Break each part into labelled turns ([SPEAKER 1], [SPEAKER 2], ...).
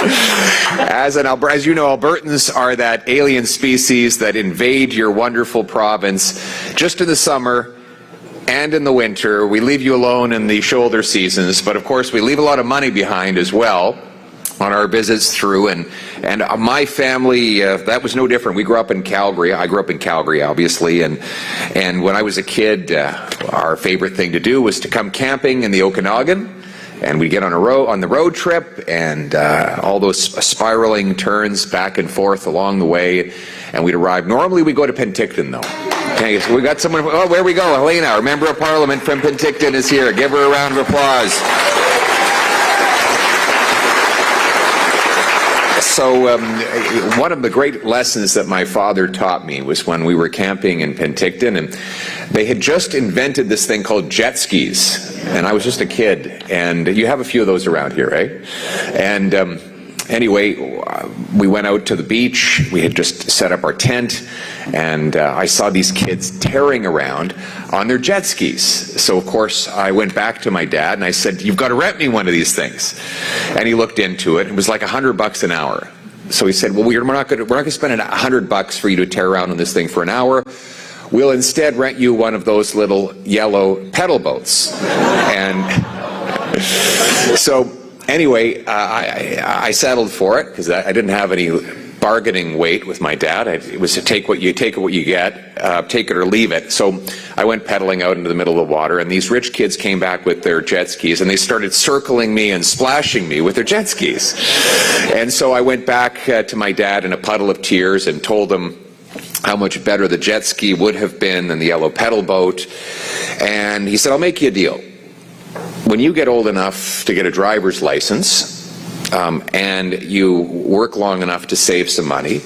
[SPEAKER 1] As you know, Albertans are that alien species that invade your wonderful province just in the summer and in the winter. We leave you alone in the shoulder seasons, but of course we leave a lot of money behind as well on our visits through, and my family, that was no different. We grew up in Calgary. I grew up in Calgary, obviously, and when I was a kid, our favorite thing to do was to come camping in the Okanagan, and we'd get on the road trip, and all those spiraling turns back and forth along the way, and we'd arrive. Normally we go to Penticton, though. Okay, so we got someone, oh, where we go? Helena, our Member of Parliament from Penticton is here. Give her a round of applause. So one of the great lessons that my father taught me was when we were camping in Penticton, and they had just invented this thing called jet skis, and I was just a kid, and you have a few of those around here, right? And anyway, we went out to the beach. We had just set up our tent, and I saw these kids tearing around on their jet skis. So of course I went back to my dad and I said, "You've got to rent me one of these things." And he looked into it. It was like $100 an hour. So he said, "Well, we're not going to spend $100 for you to tear around on this thing for an hour. We'll instead rent you one of those little yellow pedal boats." And so anyway, I settled for it because I didn't have any bargaining weight with my dad. It was to take what you get, take it or leave it. So I went pedaling out into the middle of the water, and these rich kids came back with their jet skis, and they started circling me and splashing me with their jet skis. And so I went back to my dad in a puddle of tears and told him how much better the jet ski would have been than the yellow pedal boat. And he said, "I'll make you a deal. When you get old enough to get a driver's license, and you work long enough to save some money,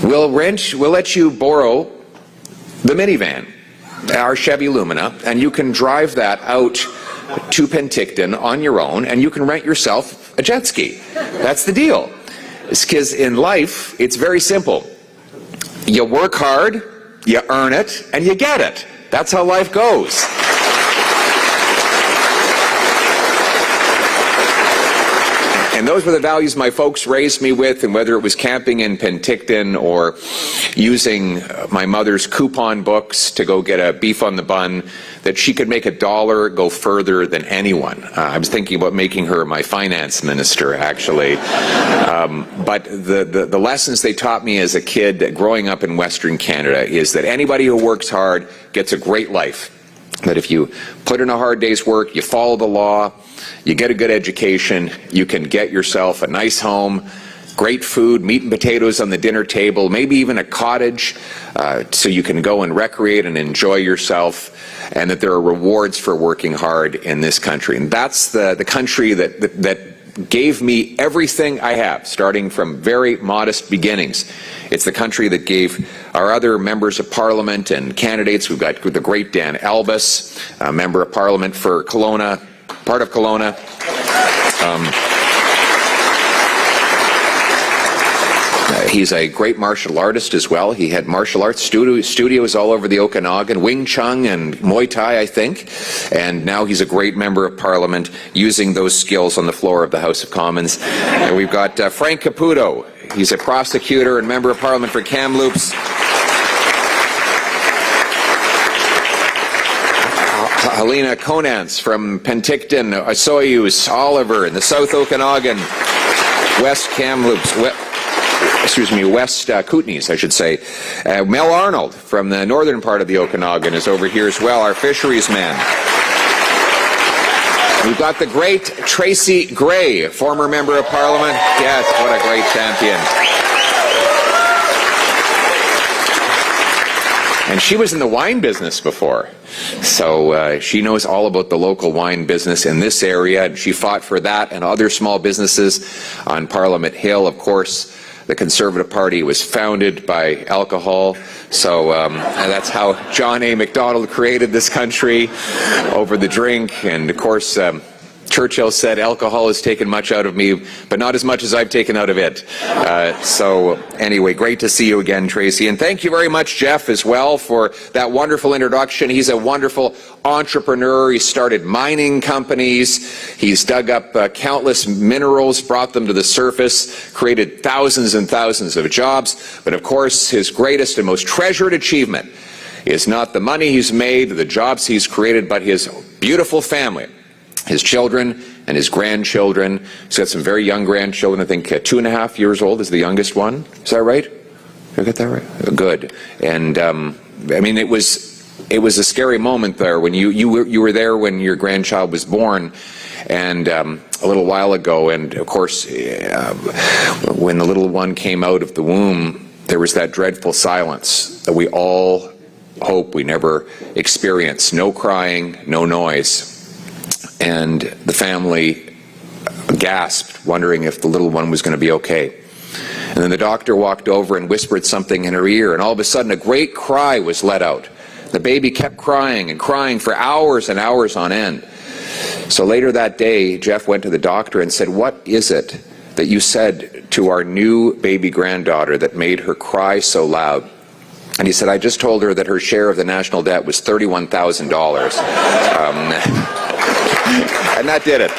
[SPEAKER 1] we'll let you borrow the minivan, our Chevy Lumina, and you can drive that out to Penticton on your own, and you can rent yourself a jet ski." That's the deal. Because in life, it's very simple. You work hard, you earn it, and you get it. That's how life goes. And those were the values my folks raised me with, and whether it was camping in Penticton or using my mother's coupon books to go get a beef on the bun, that she could make $1 go further than anyone. I was thinking about making her my finance minister, actually. But the lessons they taught me as a kid growing up in Western Canada is that anybody who works hard gets a great life. That if you put in a hard day's work, you follow the law, you get a good education, you can get yourself a nice home, great food, meat and potatoes on the dinner table, maybe even a cottage, so you can go and recreate and enjoy yourself, and that there are rewards for working hard in this country. And that's the country that gave me everything I have, starting from very modest beginnings. It's the country that gave our other members of Parliament and candidates. We've got the great Dan Albus, a member of Parliament for Kelowna, part of Kelowna. He's a great martial artist as well. He had martial arts studios all over the Okanagan, Wing Chun and Muay Thai, I think. And now he's a great member of Parliament using those skills on the floor of the House of Commons. And we've got Frank Caputo. He's a prosecutor and member of Parliament for Kamloops. Helena Conance from Penticton, Osoyoos, Oliver in the South Okanagan, West Kamloops, West Kootenays, I should say. Mel Arnold from the northern part of the Okanagan is over here as well, our fisheries man. We've got the great Tracy Gray, former member of Parliament. Yes, what a great champion. And she was in the wine business before, so she knows all about the local wine business in this area, and she fought for that and other small businesses on Parliament Hill. Of course, the Conservative Party was founded by alcohol, so and that's how John A. Macdonald created this country, over the drink. And of course, Churchill said, alcohol has taken much out of me, but not as much as I've taken out of it. So anyway, great to see you again, Tracy. And thank you very much, Jeff, as well, for that wonderful introduction. He's a wonderful entrepreneur. He started mining companies. He's dug up countless minerals, brought them to the surface, created thousands and thousands of jobs. But of course, his greatest and most treasured achievement is not the money he's made, the jobs he's created, but his beautiful family. His children and his grandchildren. He's got some very young grandchildren. I think 2.5 years old is the youngest one. Is that right? Did I get that right? Good. And I mean, it was a scary moment there when you were there when your grandchild was born, and a little while ago. And of course, when the little one came out of the womb, there was that dreadful silence that we all hope we never experience. No crying, no noise. And the family gasped, wondering if the little one was going to be okay. And then the doctor walked over and whispered something in her ear, and all of a sudden a great cry was let out. The baby kept crying and crying for hours and hours on end. So later that day, Jeff went to the doctor and said, "What is it that you said to our new baby granddaughter that made her cry so loud?" And he said, "I just told her that her share of the national debt was $31,000. And that did it.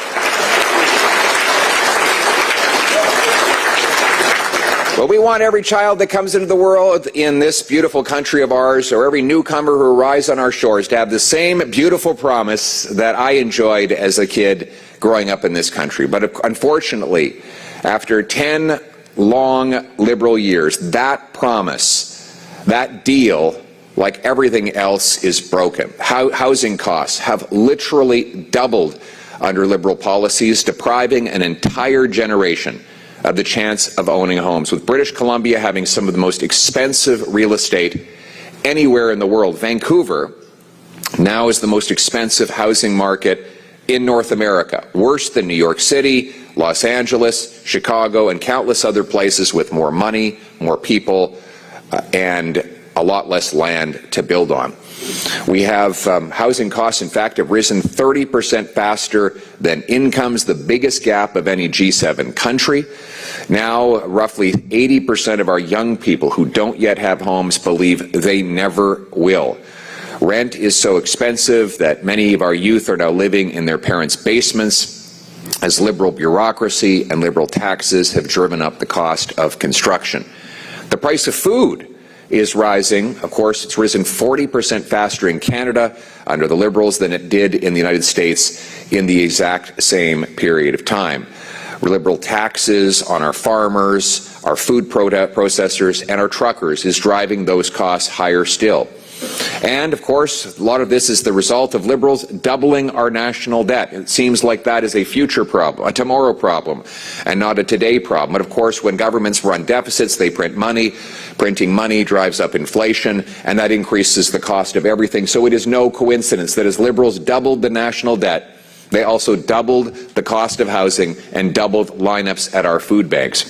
[SPEAKER 1] Well, we want every child that comes into the world in this beautiful country of ours, or every newcomer who arrives on our shores, to have the same beautiful promise that I enjoyed as a kid growing up in this country. But unfortunately, after 10 long Liberal years, that promise, that deal, like everything else, is broken. Housing costs have literally doubled under Liberal policies, depriving an entire generation of the chance of owning homes, with British Columbia having some of the most expensive real estate anywhere in the world. Vancouver now is the most expensive housing market in North America, worse than New York City, Los Angeles, Chicago, and countless other places with more money, more people, and a lot less land to build on. We have housing costs, in fact, have risen 30% faster than incomes, the biggest gap of any G7 country. Now, roughly 80% of our young people who don't yet have homes believe they never will. Rent is so expensive that many of our youth are now living in their parents' basements, as Liberal bureaucracy and Liberal taxes have driven up the cost of construction. The price of food is rising. Of course, it's risen 40% faster in Canada under the Liberals than it did in the United States in the exact same period of time. Liberal taxes on our farmers, our food processors, and our truckers is driving those costs higher still. And, of course, a lot of this is the result of Liberals doubling our national debt. It seems like that is a future problem, a tomorrow problem, and not a today problem. But, of course, when governments run deficits, they print money. Printing money drives up inflation, and that increases the cost of everything. So it is no coincidence that as Liberals doubled the national debt, they also doubled the cost of housing and doubled lineups at our food banks.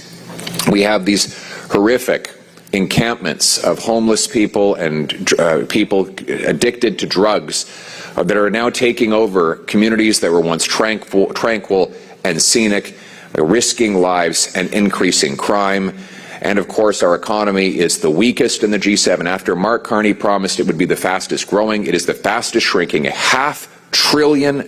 [SPEAKER 1] We have these horrific encampments of homeless people and people addicted to drugs that are now taking over communities that were once tranquil and scenic, risking lives and increasing crime. And of course, our economy is the weakest in the G7. After Mark Carney promised it would be the fastest growing, it is the fastest shrinking. $500 billion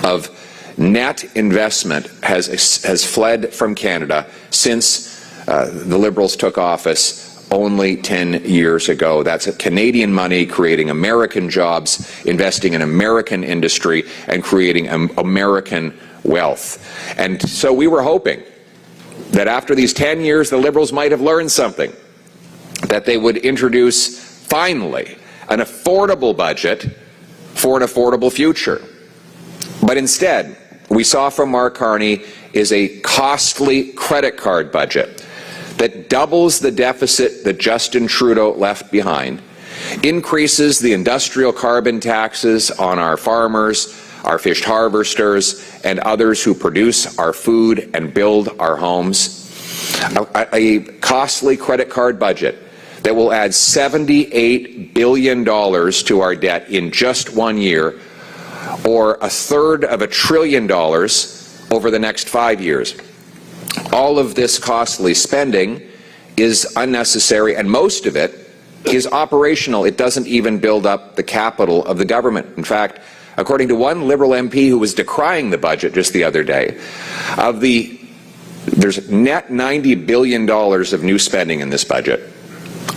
[SPEAKER 1] of net investment has fled from Canada since the Liberals took office only 10 years ago. That's Canadian money creating American jobs, investing in American industry, and creating American wealth. And so we were hoping that after these 10 years, the Liberals might have learned something, that they would introduce, finally, an affordable budget for an affordable future. But instead, we saw from Mark Carney is a costly credit card budget that doubles the deficit that Justin Trudeau left behind, increases the industrial carbon taxes on our farmers, our fish harvesters, and others who produce our food and build our homes. A costly credit card budget that will add $78 billion to our debt in just 1 year, or $1/3 trillion over the next 5 years. All of this costly spending is unnecessary, and most of it is operational. It doesn't even build up the capital of the government. In fact, according to one Liberal MP who was decrying the budget just the other day, there's net $90 billion of new spending in this budget.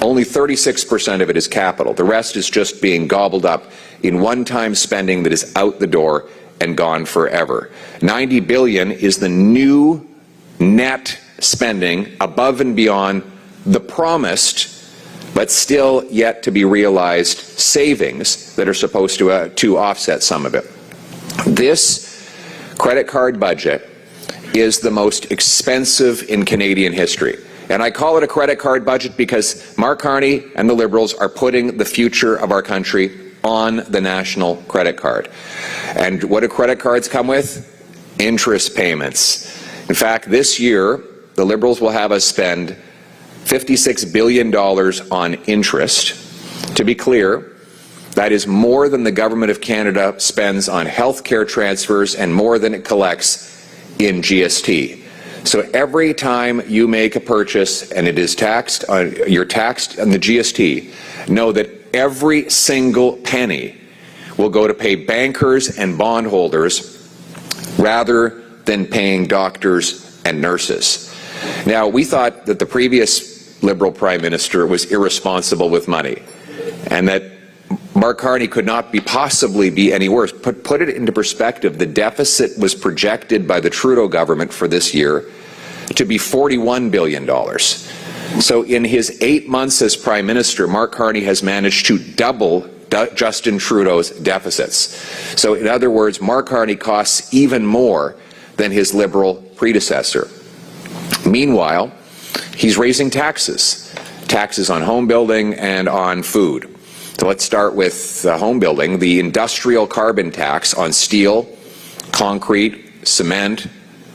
[SPEAKER 1] Only 36% of it is capital. The rest is just being gobbled up in one-time spending that is out the door and gone forever. $90 billion is the new net spending above and beyond the promised but still yet to be realized savings that are supposed to offset some of it. This credit card budget is the most expensive in Canadian history. And I call it a credit card budget because Mark Carney and the Liberals are putting the future of our country on the national credit card. And what do credit cards come with? Interest payments. In fact, this year, the Liberals will have us spend $56 billion on interest. To be clear, that is more than the Government of Canada spends on health care transfers and more than it collects in GST. So every time you make a purchase and it is taxed, you're taxed on the GST, know that every single penny will go to pay bankers and bondholders rather than paying doctors and nurses. Now, we thought that the previous Liberal Prime Minister was irresponsible with money and that Mark Carney could not possibly be any worse. Put it into perspective, the deficit was projected by the Trudeau government for this year to be $41 billion. So in his 8 months as Prime Minister, Mark Carney has managed to double Justin Trudeau's deficits. So in other words, Mark Carney costs even more than his Liberal predecessor. Meanwhile, he's raising taxes on home building and on food. So let's start with home building. The industrial carbon tax on steel, concrete, cement,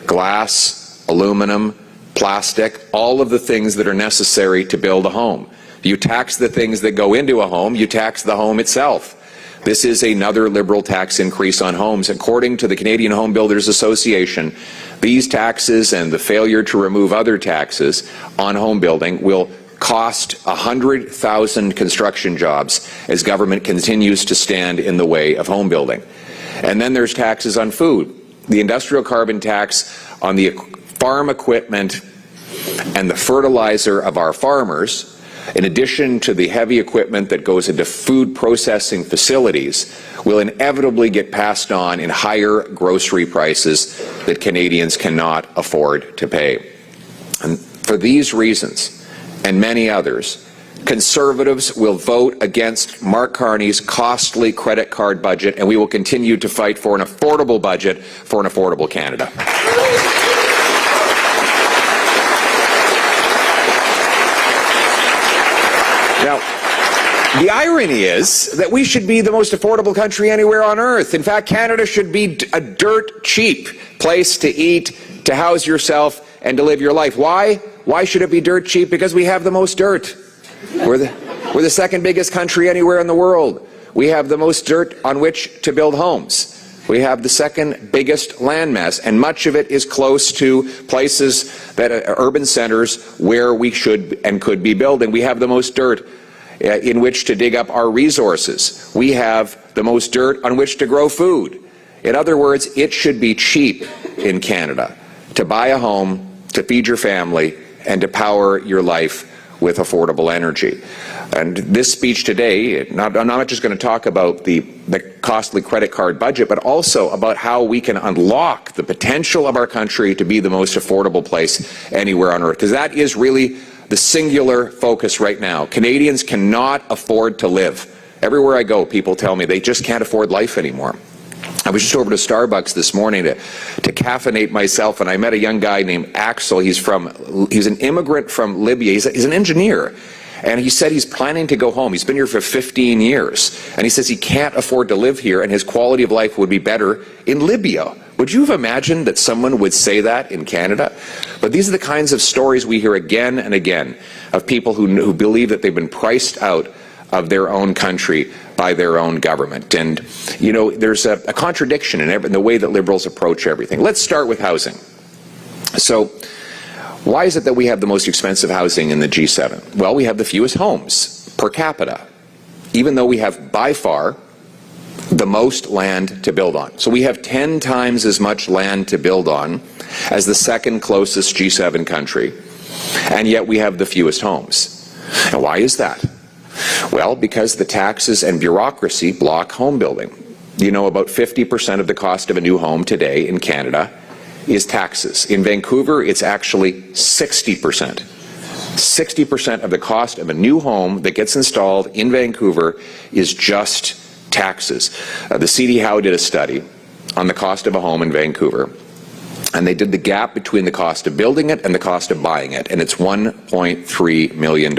[SPEAKER 1] glass, aluminum, plastic, all of the things that are necessary to build a home. You tax the things that go into a home, you tax the home itself. This is another Liberal tax increase on homes. According to the Canadian Home Builders Association, these taxes and the failure to remove other taxes on home building will cost 100,000 construction jobs as government continues to stand in the way of home building. And then there's taxes on food. The industrial carbon tax on the farm equipment and the fertilizer of our farmers, in addition to the heavy equipment that goes into food processing facilities, will inevitably get passed on in higher grocery prices that Canadians cannot afford to pay. And for these reasons, and many others, Conservatives will vote against Mark Carney's costly credit card budget, and we will continue to fight for an affordable budget for an affordable Canada. Now, the irony is that we should be the most affordable country anywhere on earth. In fact, Canada should be a dirt cheap place to eat, to house yourself, and to live your life. Why? Why should it be dirt cheap? Because we have the most dirt. We're the second biggest country anywhere in the world. We have the most dirt on which to build homes. We have the second biggest landmass, and much of it is close to places that are urban centers where we should and could be building. We have the most dirt in which to dig up our resources. We have the most dirt on which to grow food. In other words, it should be cheap in Canada to buy a home, to feed your family, and to power your life with affordable energy. And this speech today, I'm not just going to talk about the costly credit card budget, but also about how we can unlock the potential of our country to be the most affordable place anywhere on earth. Because that is really the singular focus right now. Canadians cannot afford to live. Everywhere I go, people tell me they just can't afford life anymore. I was just over to Starbucks this morning to caffeinate myself, and I met a young guy named Axel. He's an immigrant from Libya. He's an engineer, and he said he's planning to go home. He's been here for 15 years, and he says he can't afford to live here, and his quality of life would be better in Libya. Would you have imagined that someone would say that in Canada? But these are the kinds of stories we hear again and again of people who believe that they've been priced out of their own country by their own government. And, you know, there's a contradiction in the way that Liberals approach everything. Let's start with housing. So, why is it that we have the most expensive housing in the G7? Well, we have the fewest homes per capita, even though we have by far the most land to build on. So we have 10 times as much land to build on as the second closest G7 country, and yet we have the fewest homes. And why is that? Well, because the taxes and bureaucracy block home building. You know, about 50% of the cost of a new home today in Canada is taxes. In Vancouver, it's actually 60%. 60% of the cost of a new home that gets installed in Vancouver is just taxes. The C.D. Howe did a study on the cost of a home in Vancouver, and they did the gap between the cost of building it and the cost of buying it, and it's $1.3 million.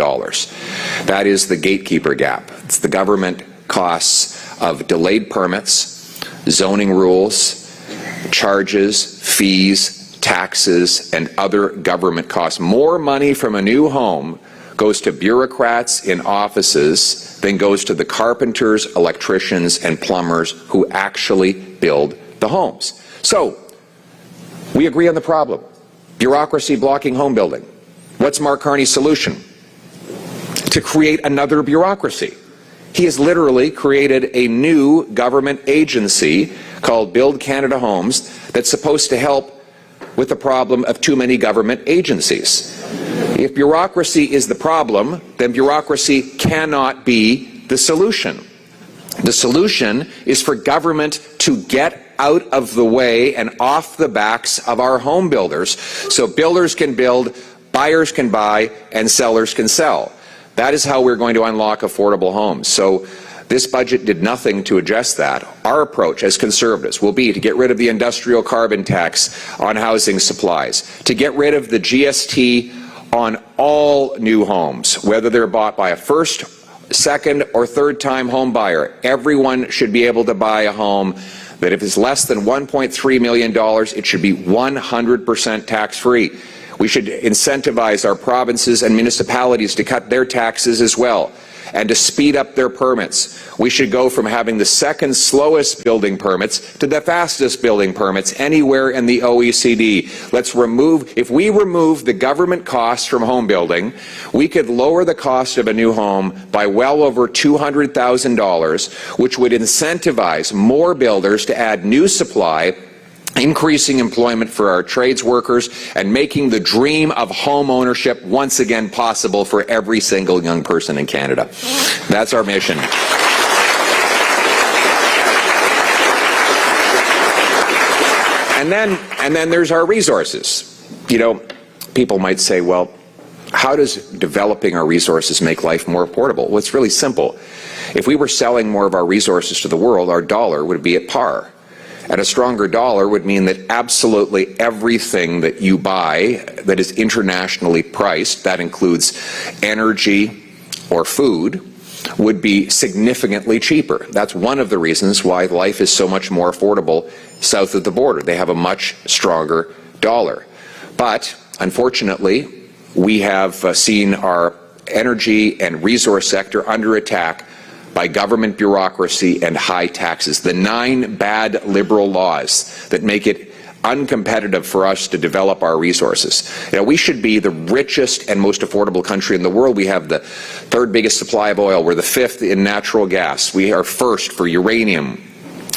[SPEAKER 1] That is the gatekeeper gap. It's the government costs of delayed permits, zoning rules, charges, fees, taxes, and other government costs. More money from a new home goes to bureaucrats in offices than goes to the carpenters, electricians, and plumbers who actually build the homes. So, we agree on the problem. Bureaucracy blocking home building. What's Mark Carney's solution? To create another bureaucracy. He has literally created a new government agency called Build Canada Homes that's supposed to help with the problem of too many government agencies. If bureaucracy is the problem, then bureaucracy cannot be the solution. The solution is for government to get out of the way and off the backs of our home builders so builders can build, buyers can buy, and sellers can sell. That is how we're going to unlock affordable homes. So this budget did nothing to address that. Our approach as Conservatives will be to get rid of the industrial carbon tax on housing supplies, to get rid of the GST on all new homes, whether they're bought by a first, second, or third-time home buyer. Everyone should be able to buy a home that if it's less than $1.3 million, it should be 100% tax-free. We should incentivize our provinces and municipalities to cut their taxes as well and to speed up their permits. We should go from having the second slowest building permits to the fastest building permits anywhere in the OECD. If we remove the government costs from home building, we could lower the cost of a new home by well over $200,000, which would incentivize more builders to add new supply, increasing employment for our trades workers, and making the dream of home ownership once again possible for every single young person in Canada. That's our mission. And then there's our resources. You know, people might say, well, how does developing our resources make life more affordable? Well, it's really simple. If we were selling more of our resources to the world, our dollar would be at par. And a stronger dollar would mean that absolutely everything that you buy that is internationally priced, that includes energy or food, would be significantly cheaper. That's one of the reasons why life is so much more affordable south of the border. They have a much stronger dollar. But unfortunately, we have seen our energy and resource sector under attack by government bureaucracy and high taxes. The 9 bad Liberal laws that make it uncompetitive for us to develop our resources. You know, we should be the richest and most affordable country in the world. We have the 3rd biggest supply of oil. We're the 5th in natural gas. We are 1st for uranium,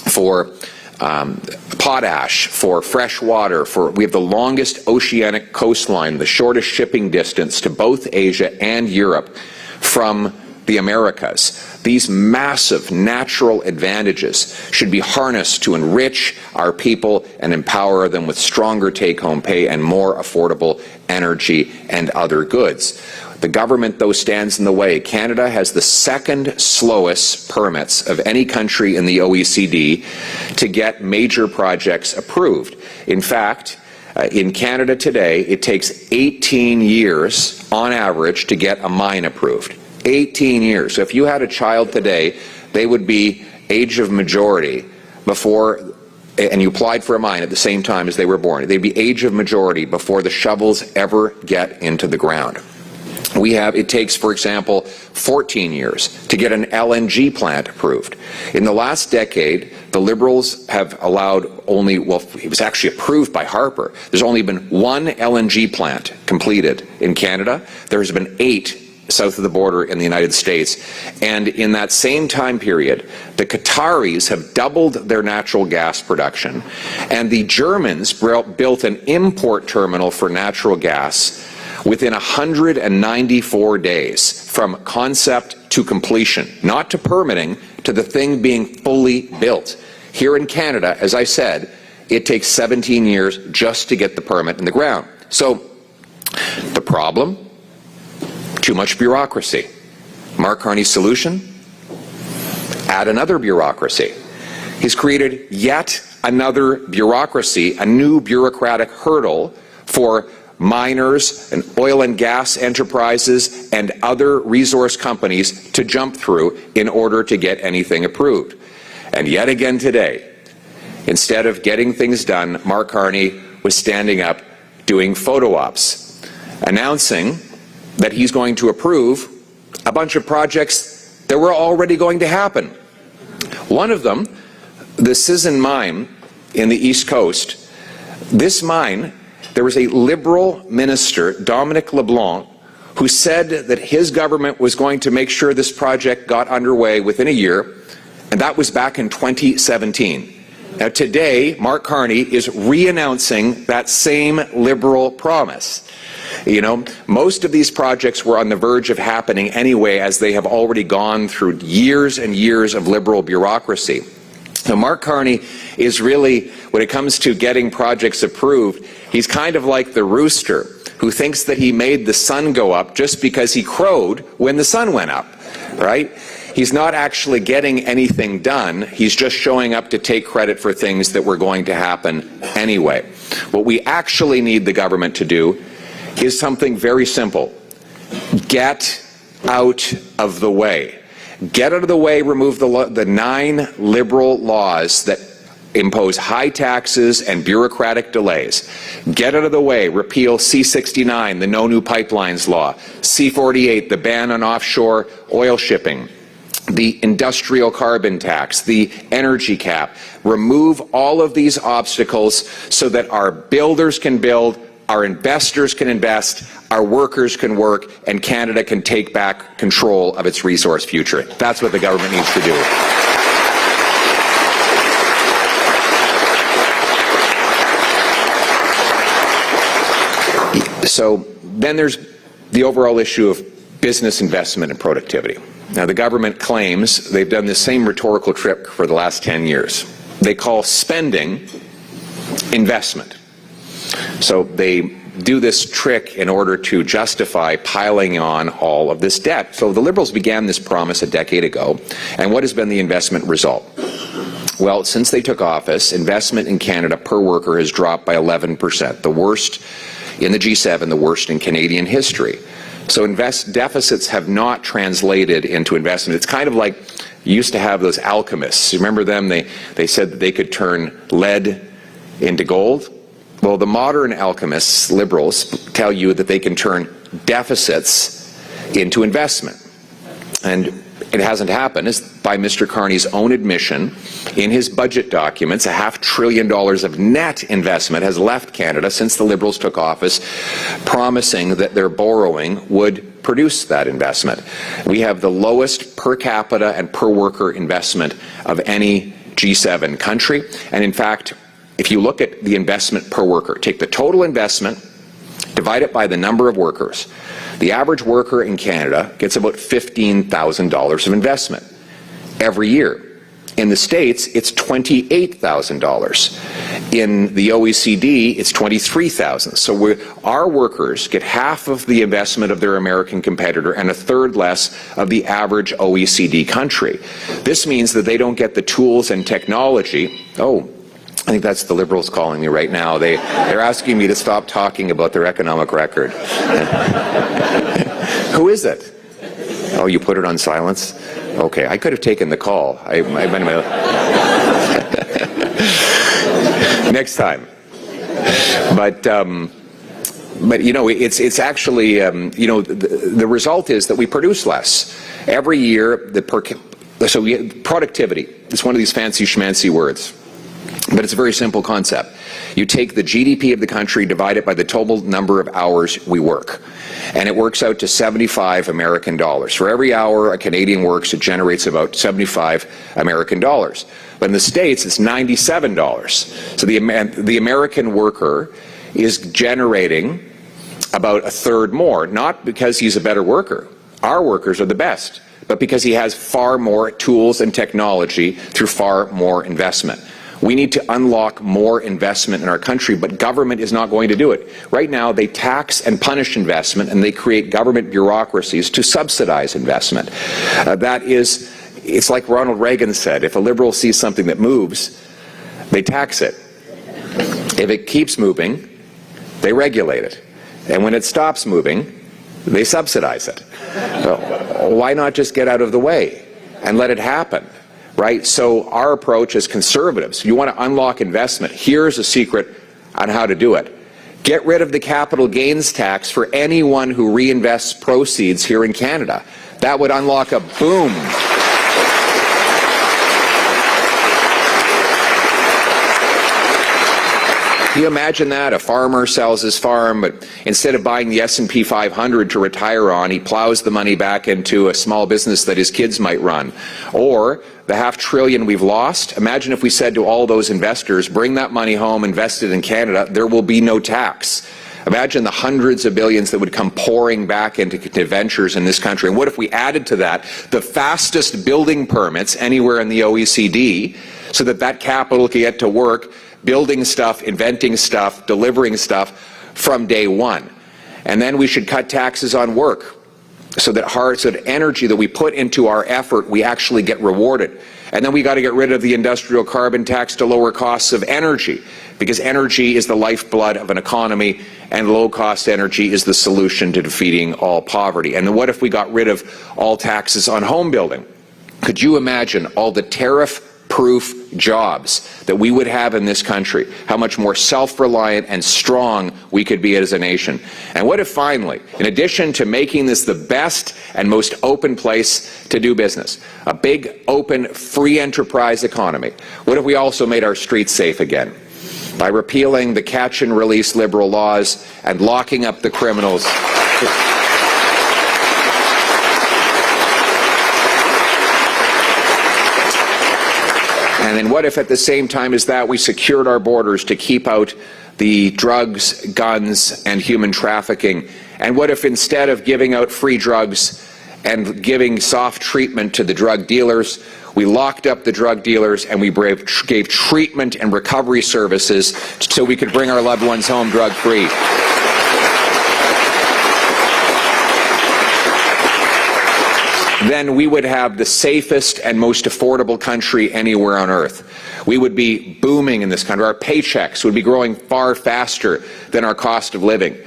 [SPEAKER 1] for potash, for fresh water. We have the longest oceanic coastline, the shortest shipping distance to both Asia and Europe from the Americas. These massive natural advantages should be harnessed to enrich our people and empower them with stronger take-home pay and more affordable energy and other goods. The government, though, stands in the way. Canada has the 2nd slowest permits of any country in the OECD to get major projects approved. In fact, in Canada today, it takes 18 years on average to get a mine approved. 18 years. So if you had a child today, they would be age of majority before, and you applied for a mine at the same time as they were born. They'd be age of majority before the shovels ever get into the ground. It takes, for example, 14 years to get an LNG plant approved. In the last decade, the Liberals have allowed only, well, it was actually approved by Harper. There's only been one LNG plant completed in Canada. There's been 8 south of the border in the United States. And in that same time period, the Qataris have doubled their natural gas production, and the Germans built an import terminal for natural gas within 194 days from concept to completion, not to permitting, to the thing being fully built. Here in Canada, as I said, it takes 17 years just to get the permit in the ground. So the problem? Too much bureaucracy. Mark Carney's solution? Add another bureaucracy. He's created yet another bureaucracy, a new bureaucratic hurdle for miners and oil and gas enterprises and other resource companies to jump through in order to get anything approved. And yet again today, instead of getting things done, Mark Carney was standing up doing photo ops, announcing that he's going to approve a bunch of projects that were already going to happen. One of them, the Sisson mine in the East Coast, this mine, there was a Liberal minister, Dominic LeBlanc, who said that his government was going to make sure this project got underway within a year, and that was back in 2017. Now today, Mark Carney is re-announcing that same Liberal promise. You know, most of these projects were on the verge of happening anyway, as they have already gone through years and years of Liberal bureaucracy. Now, Mark Carney is really, when it comes to getting projects approved, he's kind of like the rooster who thinks that he made the sun go up just because he crowed when the sun went up, right? He's not actually getting anything done. He's just showing up to take credit for things that were going to happen anyway. What we actually need the government to do is something very simple. Get out of the way. Get out of the way, remove the 9 Liberal laws that impose high taxes and bureaucratic delays. Get out of the way, repeal C-69, the No New Pipelines law, C-48, the ban on offshore oil shipping, the industrial carbon tax, the energy cap. Remove all of these obstacles so that our builders can build, our investors can invest, our workers can work, and Canada can take back control of its resource future. That's what the government needs to do. So then there's the overall issue of business investment and productivity. Now, the government claims they've done the same rhetorical trick for the last 10 years. They call spending investment. So they do this trick in order to justify piling on all of this debt. So the Liberals began this promise a decade ago, and what has been the investment result? Well, since they took office, investment in Canada per worker has dropped by 11%, the worst in the G7, the worst in Canadian history. So deficits have not translated into investment. It's kind of like you used to have those alchemists. You remember them? They said that they could turn lead into gold. Well, the modern alchemists, Liberals, tell you that they can turn deficits into investment. And it hasn't happened. As by Mr. Carney's own admission, in his budget documents, $500 billion of net investment has left Canada since the Liberals took office, promising that their borrowing would produce that investment. We have the lowest per capita and per worker investment of any G7 country, and in fact, if you look at the investment per worker, take the total investment, divide it by the number of workers, the average worker in Canada gets about $15,000 of investment every year. In the States, it's $28,000. In the OECD, it's $23,000. So our workers get half of the investment of their American competitor and a third less of the average OECD country. This means that they don't get the tools and technology. Oh, I think that's the Liberals calling me right now. They're asking me to stop talking about their economic record. Who is it? Oh, you put it on silence? Okay, I could have taken the call. Next time. But But you know, it's actually, you know, the result is that we produce less. Every year, productivity, it's one of these fancy schmancy words, but it's a very simple concept. You take the GDP of the country, divide it by the total number of hours we work, and it works out to 75 American dollars. For every hour a Canadian works, it generates about 75 American dollars. But in the States, it's $97. So the American worker is generating about a third more, not because he's a better worker. Our workers are the best, but because he has far more tools and technology through far more investment. We need to unlock more investment in our country, but government is not going to do it. Right now, they tax and punish investment, and they create government bureaucracies to subsidize investment. It's like Ronald Reagan said, if a liberal sees something that moves, they tax it. If it keeps moving, they regulate it. And when it stops moving, they subsidize it. So why not just get out of the way and let it happen? Right? So our approach as conservatives, you want to unlock investment. Here's a secret on how to do it. Get rid of the capital gains tax for anyone who reinvests proceeds here in Canada. That would unlock a boom. Can you imagine that? A farmer sells his farm, but instead of buying the S&P 500 to retire on, he plows the money back into a small business that his kids might run. Or the $500 billion we've lost, imagine if we said to all those investors, bring that money home, invest it in Canada, there will be no tax. Imagine the hundreds of billions that would come pouring back into ventures in this country. And what if we added to that the fastest building permits anywhere in the OECD, so that that capital could get to work building stuff, inventing stuff, delivering stuff from day one. And then we should cut taxes on work so that energy that we put into our effort, we actually get rewarded. And then we got to get rid of the industrial carbon tax to lower costs of energy, because energy is the lifeblood of an economy, and low-cost energy is the solution to defeating all poverty. And then what if we got rid of all taxes on home building? Could you imagine all the tariff-proof jobs that we would have in this country, how much more self-reliant and strong we could be as a nation? And what if finally, in addition to making this the best and most open place to do business, a big, open, free enterprise economy, what if we also made our streets safe again by repealing the catch and release liberal laws and locking up the criminals? And then what if at the same time as that we secured our borders to keep out the drugs, guns, and human trafficking? And what if instead of giving out free drugs and giving soft treatment to the drug dealers, we locked up the drug dealers and we gave treatment and recovery services so we could bring our loved ones home drug-free? Then we would have the safest and most affordable country anywhere on earth. We would be booming in this country. Our paychecks would be growing far faster than our cost of living.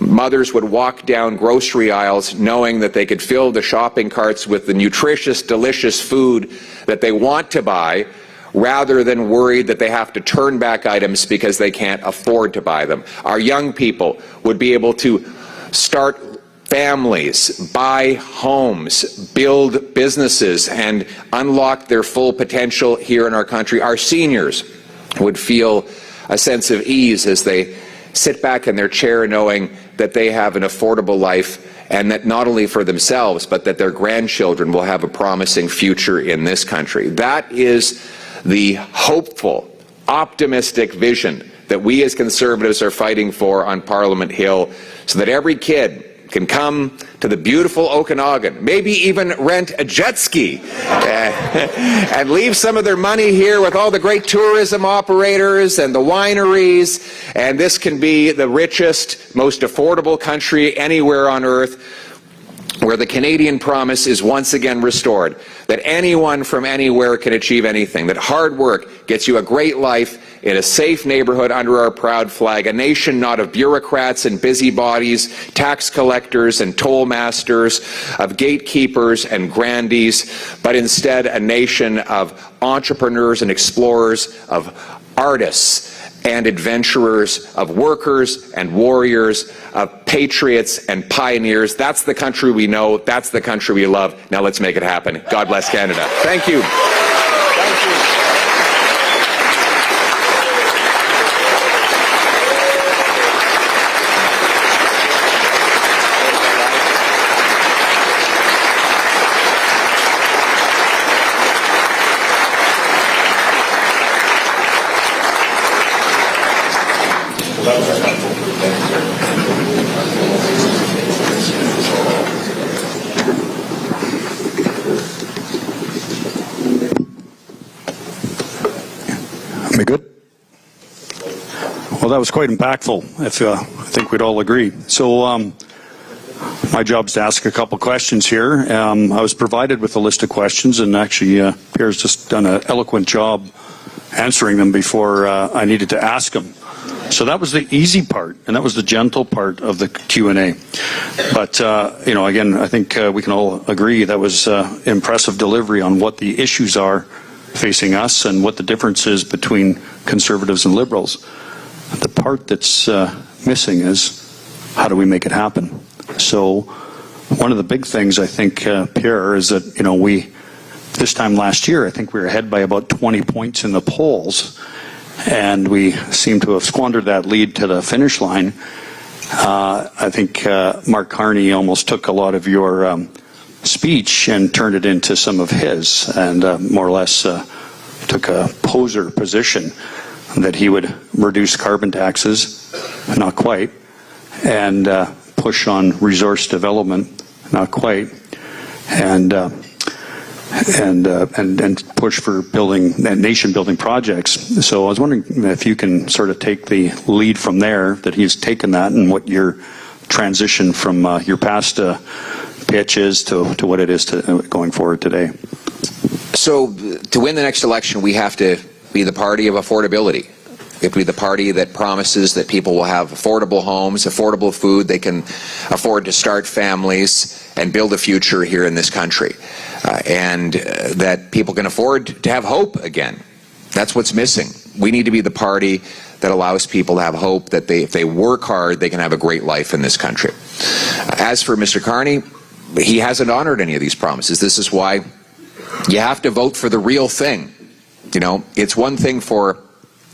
[SPEAKER 1] Mothers would walk down grocery aisles knowing that they could fill the shopping carts with the nutritious, delicious food that they want to buy, rather than worried that they have to turn back items because they can't afford to buy them. Our young people would be able to start families, buy homes, build businesses, and unlock their full potential here in our country. Our seniors would feel a sense of ease as they sit back in their chair knowing that they have an affordable life, and that not only for themselves, but that their grandchildren will have a promising future in this country. That is the hopeful, optimistic vision that we as conservatives are fighting for on Parliament Hill, so that every kid can come to the beautiful Okanagan, maybe even rent a jet ski, and leave some of their money here with all the great tourism operators and the wineries, and this can be the richest, most affordable country anywhere on earth, where the Canadian promise is once again restored, that anyone from anywhere can achieve anything, that hard work gets you a great life in a safe neighborhood under our proud flag, a nation not of bureaucrats and busybodies, tax collectors and toll masters, of gatekeepers and grandees, but instead a nation of entrepreneurs and explorers, of artists and adventurers, of workers and warriors, of patriots and pioneers. That's the country we know. That's the country we love. Now let's make it happen. God bless Canada. Thank you. Thank you.
[SPEAKER 2] Am I good? Well, that was quite impactful, I think we'd all agree. So my job is to ask a couple questions here. I was provided with a list of questions, and actually Pierre's just done an eloquent job answering them before I needed to ask them. So that was the easy part, and that was the gentle part of the Q&A. But, you know, again, I think we can all agree that was impressive delivery on what the issues are facing us and what the difference is between Conservatives and Liberals. The part that's missing is how do we make it happen? So one of the big things, I think, Pierre, is that, you know, this time last year, I think we were ahead by about 20 points in the polls, and we seem to have squandered that lead to the finish line. I think Mark Carney almost took a lot of your speech and turned it into some of his, and more or less took a poser position that he would reduce carbon taxes, not quite, and push on resource development, not quite, and push for nation-building projects. So I was wondering if you can sort of take the lead from there, that he's taken that, and what your transition from your past pitch is to what it is going forward today.
[SPEAKER 1] So to win the next election, we have to be the party of affordability. We have to be the party that promises that people will have affordable homes, affordable food, they can afford to start families and build a future here in this country. And that people can afford to have hope again. That's what's missing. We need to be the party that allows people to have hope that if they work hard, they can have a great life in this country. As for Mr. Carney, he hasn't honored any of these promises. This is why you have to vote for the real thing. You know, it's one thing for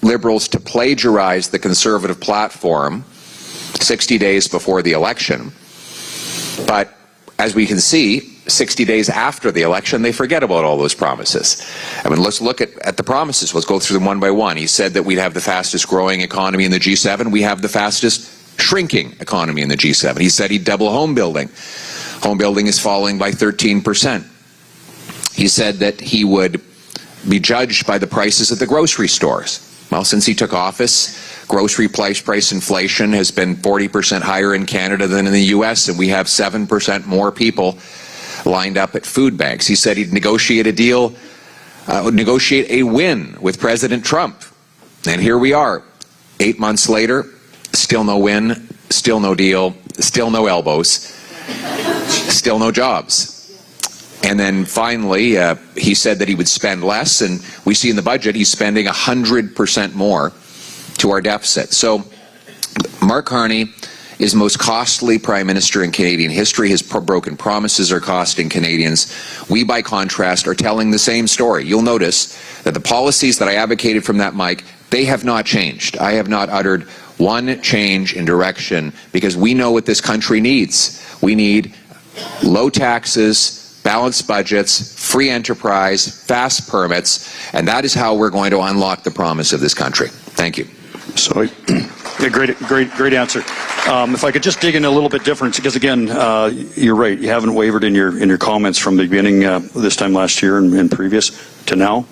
[SPEAKER 1] Liberals to plagiarize the Conservative platform 60 days before the election, but as we can see, 60 days after the election, they forget about all those promises. I mean, let's look at the promises. Let's go through them one by one. He said that we'd have the fastest growing economy in the G7. We have the fastest shrinking economy in the G7. He said he'd double home building. Home building is falling by 13%. He said that he would be judged by the prices at the grocery stores. Well, since he took office, grocery price inflation has been 40% higher in Canada than in the U.S., and we have 7% more people lined up at food banks. He said he'd negotiate a deal, negotiate a win with President Trump. And here we are, 8 months later, still no win, still no deal, still no elbows, still no jobs. And then finally, he said that he would spend less, and we see in the budget he's spending 100% more to our deficit. So Mark Carney is the most costly Prime Minister in Canadian history. His broken promises are costing Canadians. We, by contrast, are telling the same story. You'll notice that the policies that I advocated from that mic, they have not changed. I have not uttered one change in direction, because we know what this country needs. We need low taxes, balanced budgets, free enterprise, fast permits, and that is how we're going to unlock the promise of this country. Thank you.
[SPEAKER 2] So, yeah, great answer. If I could just dig in a little bit different, because again, you're right. You haven't wavered in your comments from the beginning, this time last year and previous to now.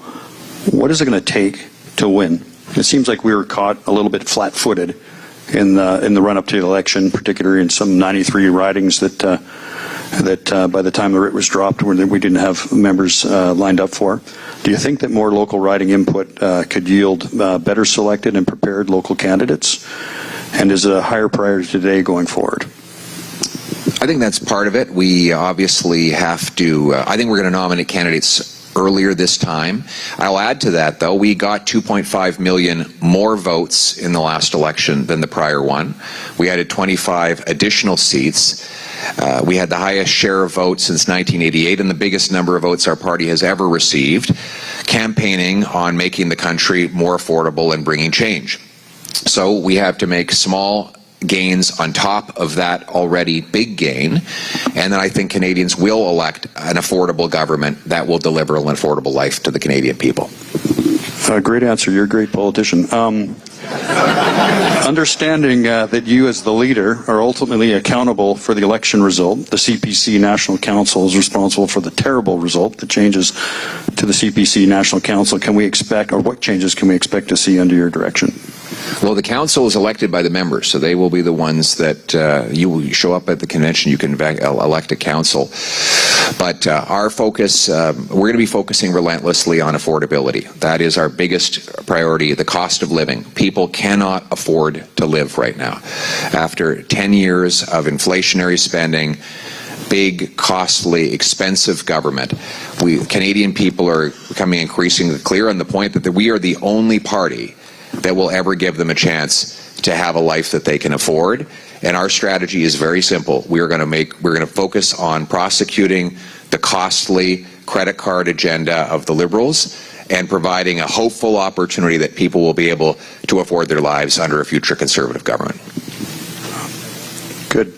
[SPEAKER 2] What is it going to take to win? It seems like we were caught a little bit flat-footed in the run-up to the election, particularly in some 93 ridings that by the time the writ was dropped, we didn't have members lined up for. Do you think that more local riding input could yield better selected and prepared local candidates? And is it a higher priority today going forward?
[SPEAKER 1] I think that's part of it. We obviously have to, I think we're going to nominate candidates earlier this time. I'll add to that, though, we got 2.5 million more votes in the last election than the prior one. We added 25 additional seats. We had the highest share of votes since 1988 and the biggest number of votes our party has ever received, campaigning on making the country more affordable and bringing change. So we have to make small gains on top of that already big gain, and then I think Canadians will elect an affordable government that will deliver an affordable life to the Canadian people.
[SPEAKER 2] Great answer. You're a great politician. Understanding that you as the leader are ultimately accountable for the election result, the CPC National Council is responsible for the terrible result, the changes to the CPC National Council. Can we expect, or what changes can we expect to see under your direction?
[SPEAKER 1] Well, the council is elected by the members, so they will be the ones that you will show up at the convention, you can elect a council. But our focus, we're going to be focusing relentlessly on affordability. That is our biggest priority, the cost of living. People cannot afford to live right now. After 10 years of inflationary spending, big, costly, expensive government, Canadian people are becoming increasingly clear on the point that we are the only party that will ever give them a chance to have a life that they can afford. And our strategy is very simple. We're going to focus on prosecuting the costly credit card agenda of the Liberals and providing a hopeful opportunity that people will be able to afford their lives under a future Conservative government.
[SPEAKER 2] Good.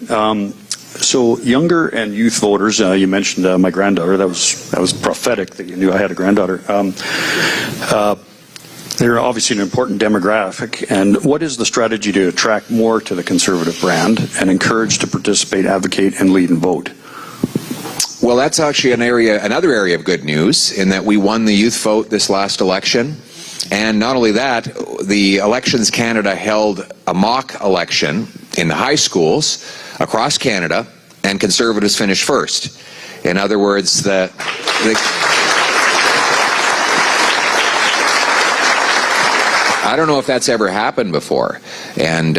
[SPEAKER 2] So younger and youth voters, you mentioned my granddaughter. That was prophetic that you knew I had a granddaughter. They're obviously an important demographic. And what is the strategy to attract more to the Conservative brand and encourage to participate, advocate, and lead and vote?
[SPEAKER 1] Well, that's actually another area of good news in that we won the youth vote this last election. And not only that, the Elections Canada held a mock election in the high schools across Canada, and Conservatives finished first. In other words, I don't know if that's ever happened before. And,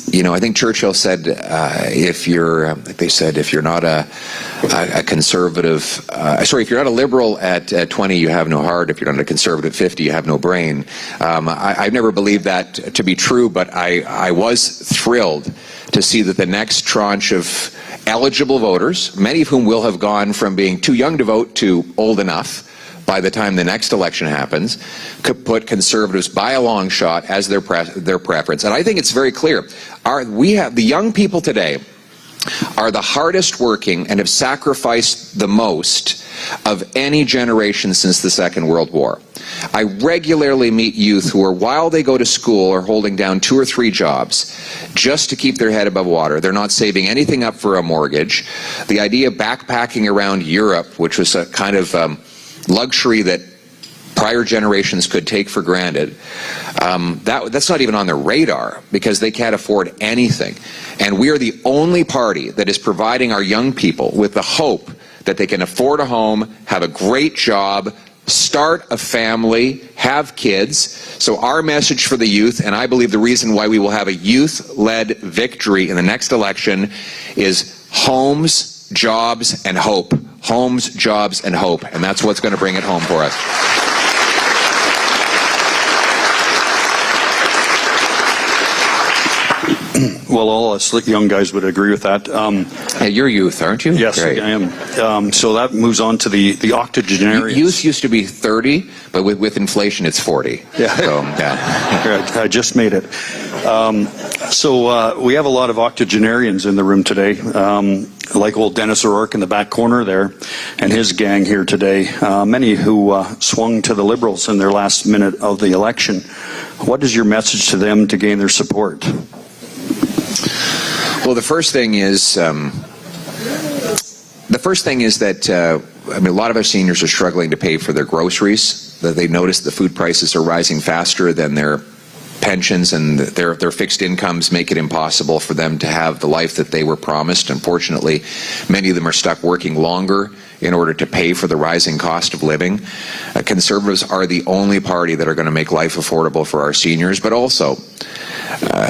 [SPEAKER 1] you know, I think Churchill said, if you're not a conservative, if you're not a liberal at 20, you have no heart. If you're not a conservative at 50, you have no brain. I've never believed that to be true, but I was thrilled to see that the next tranche of eligible voters, many of whom will have gone from being too young to vote to old enough by the time the next election happens, could put Conservatives by a long shot as their preference. And I think it's very clear. The young people today are the hardest working and have sacrificed the most of any generation since the Second World War. I regularly meet youth who are, while they go to school, are holding down 2 or 3 jobs just to keep their head above water. They're not saving anything up for a mortgage. The idea of backpacking around Europe, which was a kind of luxury that prior generations could take for granted, that's not even on their radar because they can't afford anything. And we are the only party that is providing our young people with the hope that they can afford a home, have a great job, start a family, have kids. So our message for the youth, and I believe the reason why we will have a youth-led victory in the next election, is homes, jobs, and hope. Homes, jobs, and hope. And that's what's going to bring it home for us.
[SPEAKER 2] Well, all us young guys would agree with that.
[SPEAKER 1] Hey, you're youth, aren't you?
[SPEAKER 2] Yes,
[SPEAKER 1] Great.
[SPEAKER 2] I am. So that moves on to the octogenarians.
[SPEAKER 1] Youth used to be 30, but with inflation, it's 40.
[SPEAKER 2] Yeah.
[SPEAKER 1] So, yeah.
[SPEAKER 2] I just made it. So we have a lot of octogenarians in the room today, like old Dennis O'Rourke in the back corner there, and his gang here today, many who swung to the Liberals in their last minute of the election. What is your message to them to gain their support?
[SPEAKER 1] Well, the first thing is that a lot of our seniors are struggling to pay for their groceries. That they notice the food prices are rising faster than their pensions, and their fixed incomes make it impossible for them to have the life that they were promised. Unfortunately, many of them are stuck working longer in order to pay for the rising cost of living. Conservatives are the only party that are going to make life affordable for our seniors, but also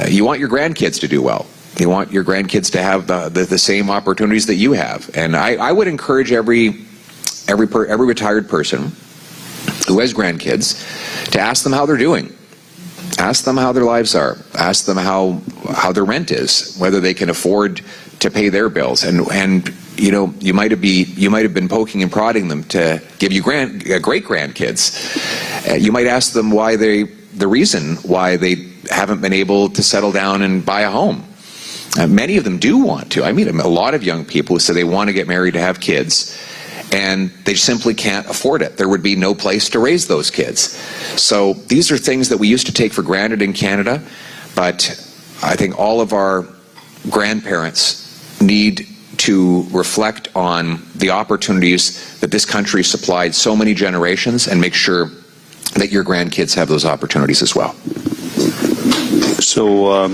[SPEAKER 1] you want your grandkids to do well. You want your grandkids to have the same opportunities that you have. And I would encourage every every retired person who has grandkids to ask them how they're doing. Ask them how their lives are. Ask them how their rent is, whether they can afford to pay their bills. And you know, you might have been poking and prodding them to give you great grandkids. You might ask them the reason why they haven't been able to settle down and buy a home. Many of them do want to. I meet a lot of young people who say they want to get married to have kids, and they simply can't afford it. There would be no place to raise those kids. So these are things that we used to take for granted in Canada, but I think all of our grandparents need to reflect on the opportunities that this country supplied so many generations and make sure that your grandkids have those opportunities as well.
[SPEAKER 2] So,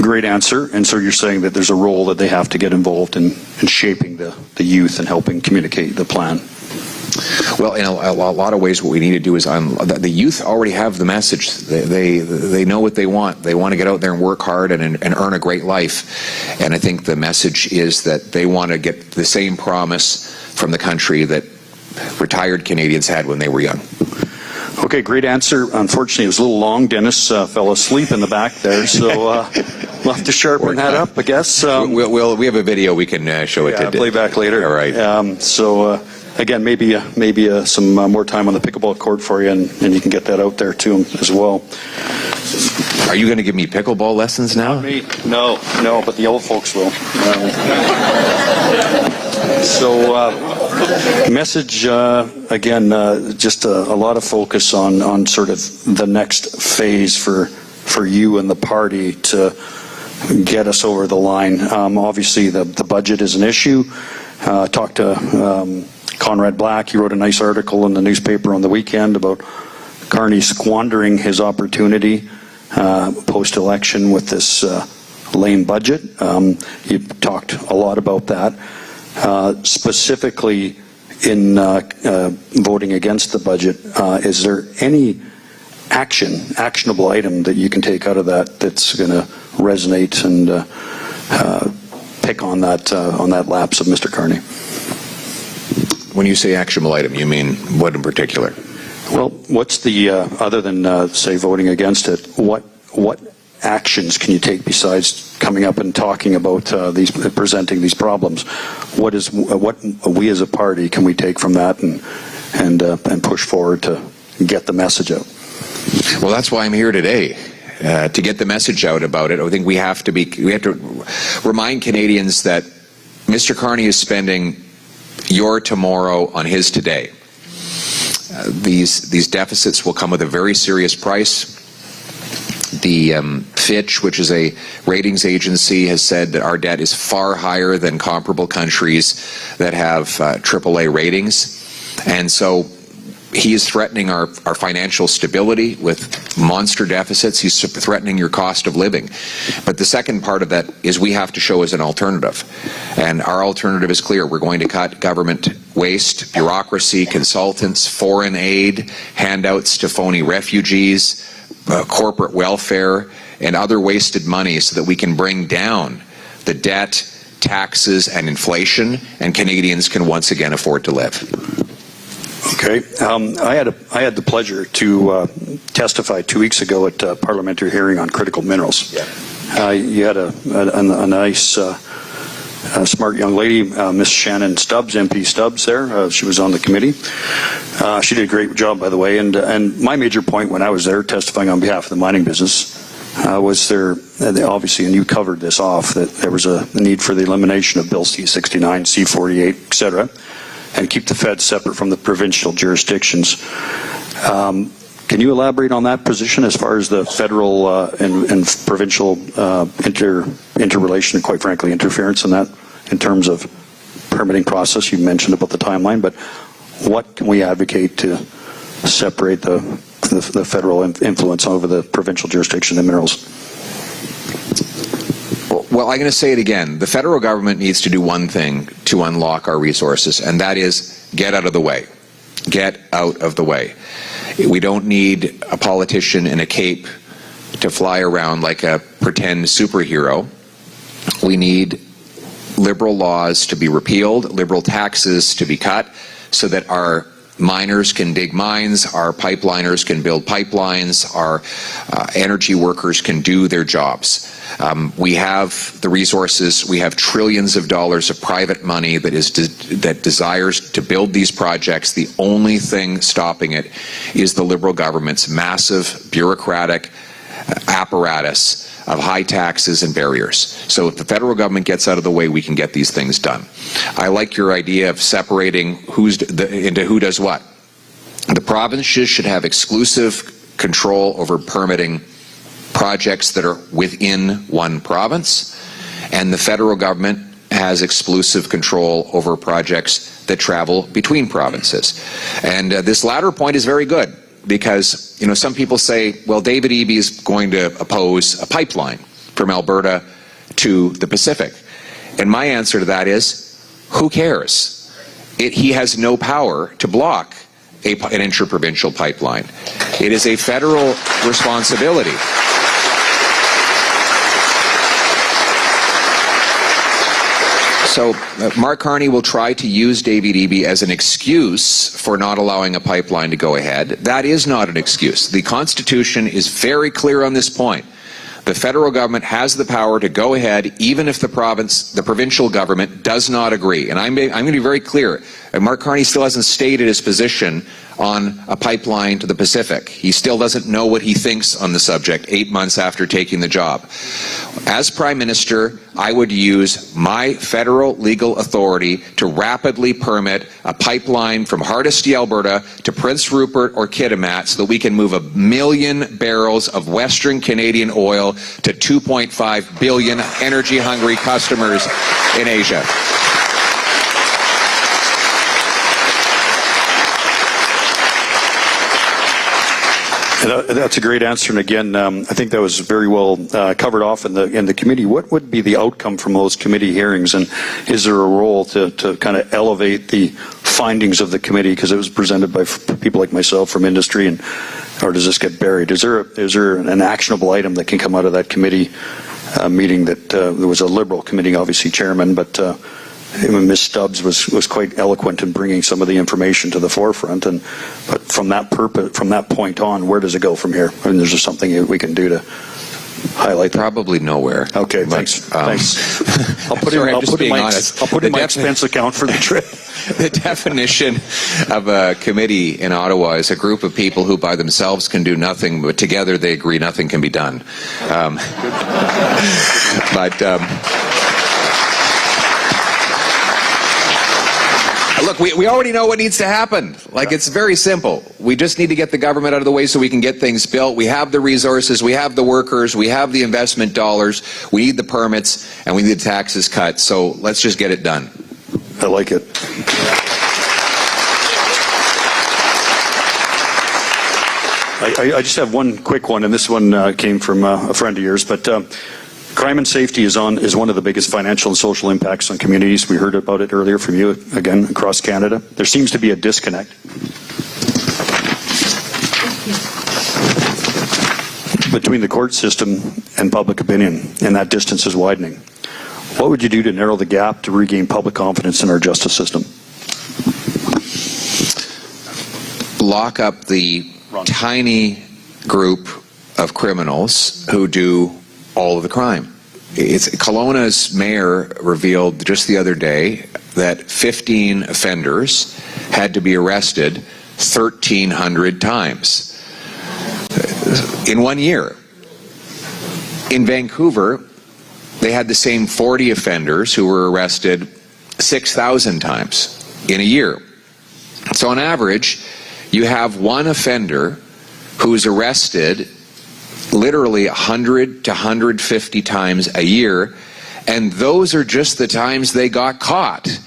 [SPEAKER 2] great answer. And so you're saying that there's a role that they have to get involved in shaping the youth and helping communicate the plan.
[SPEAKER 1] Well, in a lot of ways, what we need to do is the youth already have the message. They know what they want. They want to get out there and work hard and earn a great life. And I think the message is that they want to get the same promise from the country that retired Canadians had when they were young.
[SPEAKER 2] Okay, great answer. Unfortunately, it was a little long. Dennis fell asleep in the back there, so we'll have to sharpen that up, I guess.
[SPEAKER 1] We have a video we can show it to.
[SPEAKER 2] Play back later.
[SPEAKER 1] All right.
[SPEAKER 2] Again, maybe some more time on the pickleball court for you, and you can get that out there to him as well.
[SPEAKER 1] Are you going to give me pickleball lessons now?
[SPEAKER 2] Not me. No, but the old folks will. Message, again, just a lot of focus on sort of the next phase for you and the party to get us over the line. Obviously, the budget is an issue. Talked to Conrad Black. He wrote a nice article in the newspaper on the weekend about Carney squandering his opportunity post-election with this lame budget. You talked a lot about that. Specifically in voting against the budget, is there any actionable item that you can take out of that that's going to resonate and pick on that lapse of Mr. Carney?
[SPEAKER 1] When you say actionable item, you mean what in particular?
[SPEAKER 2] Well, what's the other than say voting against it? What actions can you take besides coming up and talking about presenting these problems? What we as a party can we take from that and push forward to get the message out?
[SPEAKER 1] Well, that's why I'm here today. To get the message out about it. I think we have to remind Canadians that Mr. Carney is spending your tomorrow on his today. These deficits will come with a very serious price. The Fitch, which is a ratings agency, has said that our debt is far higher than comparable countries that have AAA ratings. And so he is threatening our financial stability with monster deficits. He's threatening your cost of living. But the second part of that is we have to show as an alternative. And our alternative is clear. We're going to cut government waste, bureaucracy, consultants, foreign aid, handouts to phony refugees, corporate welfare, and other wasted money so that we can bring down the debt, taxes, and inflation, and Canadians can once again afford to live.
[SPEAKER 2] Okay. I had the pleasure to testify 2 weeks ago at a parliamentary hearing on critical minerals. Yeah. You had a nice, smart young lady, Miss Shannon Stubbs, MP Stubbs there. She was on the committee. She did a great job, by the way. And my major point when I was there testifying on behalf of the mining business was there, obviously, and you covered this off, that there was a need for the elimination of Bill C-69, C-48, et cetera, and keep the feds separate from the provincial jurisdictions. Can you elaborate on that position as far as the federal and provincial interrelation and, quite frankly, interference in that in terms of permitting process? You mentioned about the timeline, but what can we advocate to separate the federal influence over the provincial jurisdiction of minerals?
[SPEAKER 1] Well, I'm going to say it again. The federal government needs to do one thing to unlock our resources, and that is get out of the way. Get out of the way. We don't need a politician in a cape to fly around like a pretend superhero. We need liberal laws to be repealed, liberal taxes to be cut, so that our miners can dig mines, our pipeliners can build pipelines, our energy workers can do their jobs. We have the resources, we have trillions of dollars of private money that desires to build these projects. The only thing stopping it is the Liberal government's massive bureaucratic apparatus of high taxes and barriers. So if the federal government gets out of the way, we can get these things done. I like your idea of separating into who does what. The provinces should have exclusive control over permitting projects that are within one province, and the federal government has exclusive control over projects that travel between provinces. And this latter point is very good, because, you know, some people say, well, David Eby is going to oppose a pipeline from Alberta to the Pacific. And my answer to that is, who cares? He has no power to block an interprovincial pipeline. It is a federal responsibility. So Mark Carney will try to use David Eby as an excuse for not allowing a pipeline to go ahead. That is not an excuse. The Constitution is very clear on this point. The federal government has the power to go ahead even if the provincial government does not agree. And I'm going to be very clear. Mark Carney still hasn't stated his position on a pipeline to the Pacific. He still doesn't know what he thinks on the subject 8 months after taking the job. As Prime Minister, I would use my federal legal authority to rapidly permit a pipeline from Hardisty, Alberta to Prince Rupert or Kitimat so that we can move 1 million barrels of Western Canadian oil to 2.5 billion energy-hungry customers in Asia.
[SPEAKER 2] That's a great answer, and again, I think that was very well covered off in the committee. What would be the outcome from those committee hearings, and is there a role to kind of elevate the findings of the committee, because it was presented by people like myself from industry, and or does this get buried? Is there an actionable item that can come out of that committee meeting? That there was a Liberal committee, obviously chairman, but Ms. Stubbs was quite eloquent in bringing some of the information to the forefront. But from that point on, where does it go from here? I mean, is there something we can do to highlight that?
[SPEAKER 1] Probably nowhere.
[SPEAKER 2] Okay, thanks. Thanks. I'll put in my expense account for the trip.
[SPEAKER 1] The definition of a committee in Ottawa is a group of people who by themselves can do nothing, but together they agree nothing can be done. Look, we already know what needs to happen. Like, it's very simple. We just need to get the government out of the way so we can get things built. We have the resources, we have the workers, we have the investment dollars, we need the permits, and we need the taxes cut. So let's just get it done.
[SPEAKER 2] I like it. I just have one quick one, and this one came from a friend of yours, but crime and safety is one of the biggest financial and social impacts on communities. We heard about it earlier from you, again, across Canada. There seems to be a disconnect between the court system and public opinion, and that distance is widening. What would you do to narrow the gap to regain public confidence in our justice system?
[SPEAKER 1] Lock up the tiny group of criminals who do all of the crime. Kelowna's mayor revealed just the other day that 15 offenders had to be arrested 1,300 times in 1 year. In Vancouver, they had the same 40 offenders who were arrested 6,000 times in a year. So on average, you have one offender who's arrested literally 100 to 150 times a year, and those are just the times they got caught.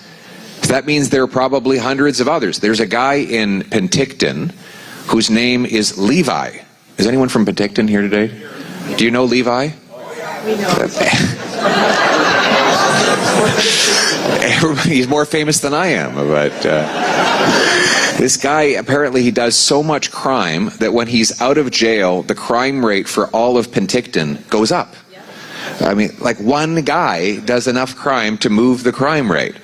[SPEAKER 1] That means there are probably hundreds of others. There's a guy in Penticton whose name is Levi. Is anyone from Penticton here today? Do you know Levi?
[SPEAKER 3] We know.
[SPEAKER 1] He's more famous than I am, but this guy, apparently he does so much crime that when he's out of jail, the crime rate for all of Penticton goes up. I mean, like one guy does enough crime to move the crime rate.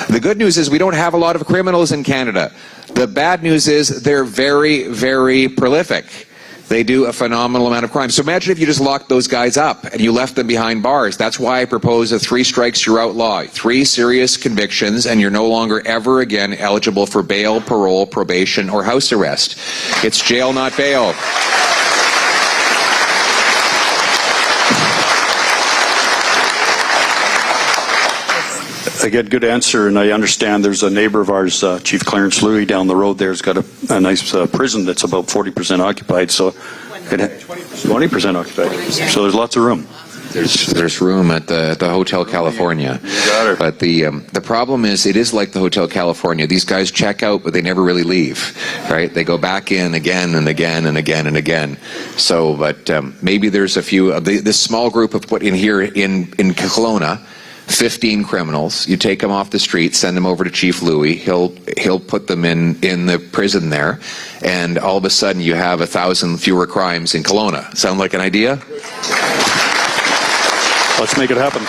[SPEAKER 1] The good news is we don't have a lot of criminals in Canada. The bad news is they're very, very prolific. They do a phenomenal amount of crime. So imagine if you just locked those guys up and you left them behind bars. That's why I propose a 3 strikes you're out law. 3 serious convictions and you're no longer ever again eligible for bail, parole, probation, or house arrest. It's jail, not bail.
[SPEAKER 2] Again, good answer, and I understand there's a neighbor of ours, Chief Clarence Louie, down the road there, has got a nice prison that's about 40% occupied, so 20% occupied. So there's lots of room.
[SPEAKER 1] There's room at the Hotel California. But the problem is, it is like the Hotel California. These guys check out, but they never really leave, right? They go back in again and again and again and again. So, but maybe there's a few of this small group of put in here in Kelowna. 15 criminals. You take them off the street, send them over to Chief Louie. He'll put them in the prison there, and all of a sudden you have 1,000 fewer crimes in Kelowna. Sound like an idea?
[SPEAKER 2] Let's make it happen.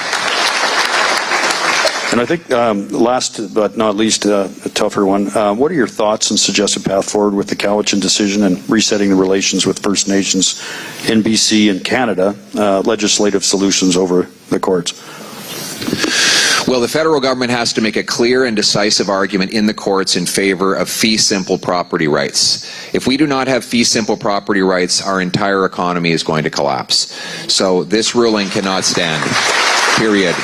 [SPEAKER 2] And I think last but not least, a tougher one. What are your thoughts and suggested path forward with the Cowichan decision and resetting the relations with First Nations in BC and Canada, legislative solutions over the courts?
[SPEAKER 1] Well, the federal government has to make a clear and decisive argument in the courts in favor of fee-simple property rights. If we do not have fee-simple property rights, our entire economy is going to collapse. So this ruling cannot stand. Period.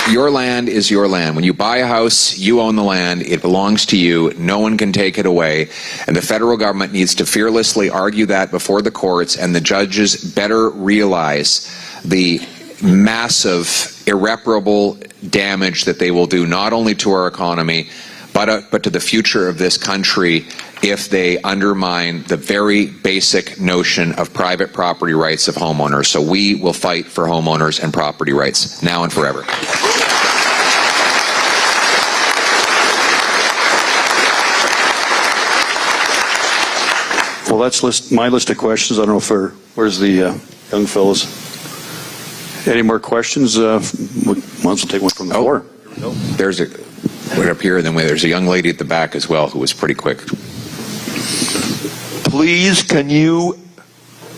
[SPEAKER 1] Your land is your land. When you buy a house, you own the land. It belongs to you. No one can take it away. And the federal government needs to fearlessly argue that before the courts, and the judges better realize the massive, irreparable damage that they will do not only to our economy, but to the future of this country if they undermine the very basic notion of private property rights of homeowners. So we will fight for homeowners and property rights now and forever.
[SPEAKER 2] Well, that's my list of questions. I don't know if where's the young fellows? Any more questions? Might as well take one from the floor.
[SPEAKER 1] There's right up here, and then there's a young lady at the back as well who was pretty quick.
[SPEAKER 3] Please, can you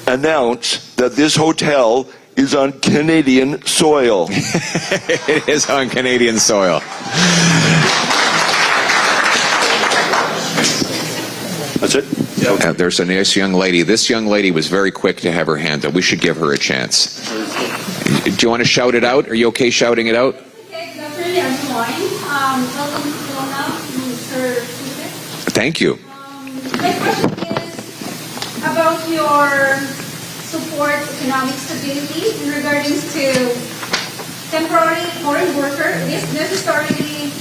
[SPEAKER 3] announce that this hotel is on Canadian soil?
[SPEAKER 1] It is on Canadian soil.
[SPEAKER 2] That's it?
[SPEAKER 1] There's a nice young lady. This young lady was very quick to have her hand up. We should give her a chance. Do you want to shout it out? Are you okay shouting it out?
[SPEAKER 4] Okay, good afternoon, everyone. Welcome to Kelowna, Mr. Suchet.
[SPEAKER 1] Thank you.
[SPEAKER 4] My question is about your support economic stability in regards to temporary foreign worker. It is necessarily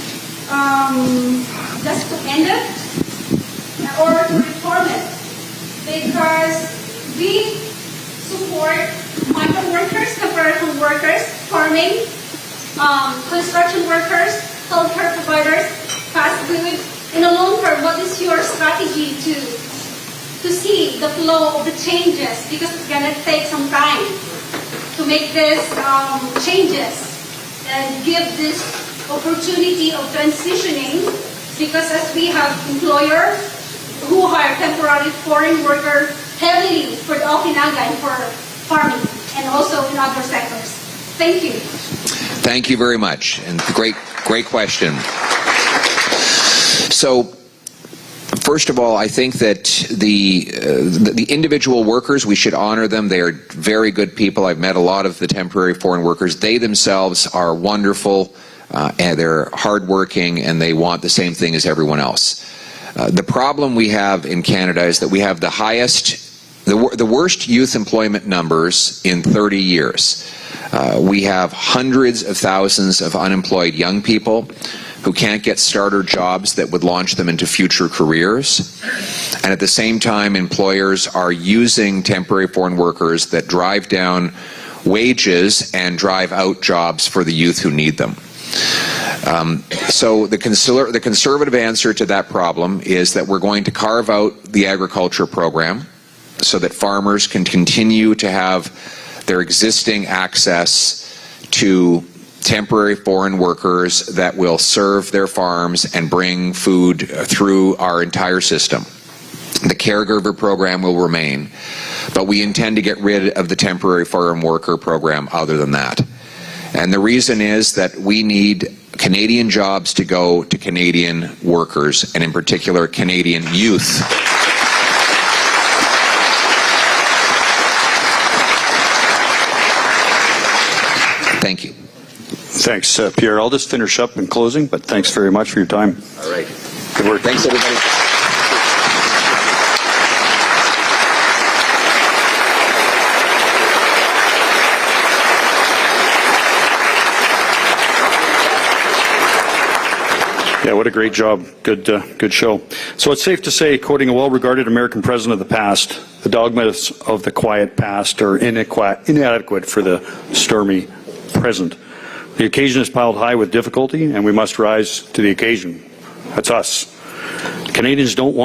[SPEAKER 4] just to end it or to reform it, because we support migrant workers, temporary workers, farming, construction workers, healthcare providers, fast food. In the long term, what is your strategy to see the flow of the changes? Because it's going to take some time to make these changes and give this opportunity of transitioning, because as we have employers who hire temporary foreign workers heavily for the Okinaga and for farming and also in other sectors. Thank you.
[SPEAKER 1] Thank you very much, and great question. So, first of all, I think that the individual workers, we should honor them. They are very good people. I've met a lot of the temporary foreign workers. They themselves are wonderful, and they're hardworking, and they want the same thing as everyone else. The problem we have in Canada is that we have the worst youth employment numbers in 30 years. We have hundreds of thousands of unemployed young people who can't get starter jobs that would launch them into future careers. And at the same time, employers are using temporary foreign workers that drive down wages and drive out jobs for the youth who need them. So the conservative answer to that problem is that we're going to carve out the agriculture program. so that farmers can continue to have their existing access to temporary foreign workers that will serve their farms and bring food through our entire system. The caregiver program will remain, but we intend to get rid of the temporary foreign worker program other than that. And the reason is that we need Canadian jobs to go to Canadian workers, and in particular Canadian youth. Thank you.
[SPEAKER 2] Thanks, Pierre. I'll just finish up in closing, but thanks very much for your time.
[SPEAKER 1] All right.
[SPEAKER 2] Good work.
[SPEAKER 1] Thanks, everybody.
[SPEAKER 2] Yeah, what a great job. Good show. So it's safe to say, quoting a well-regarded American president of the past, the dogmas of the quiet past are inadequate for the stormy present. The occasion is piled high with difficulty, and we must rise to the occasion. That's us. Canadians don't want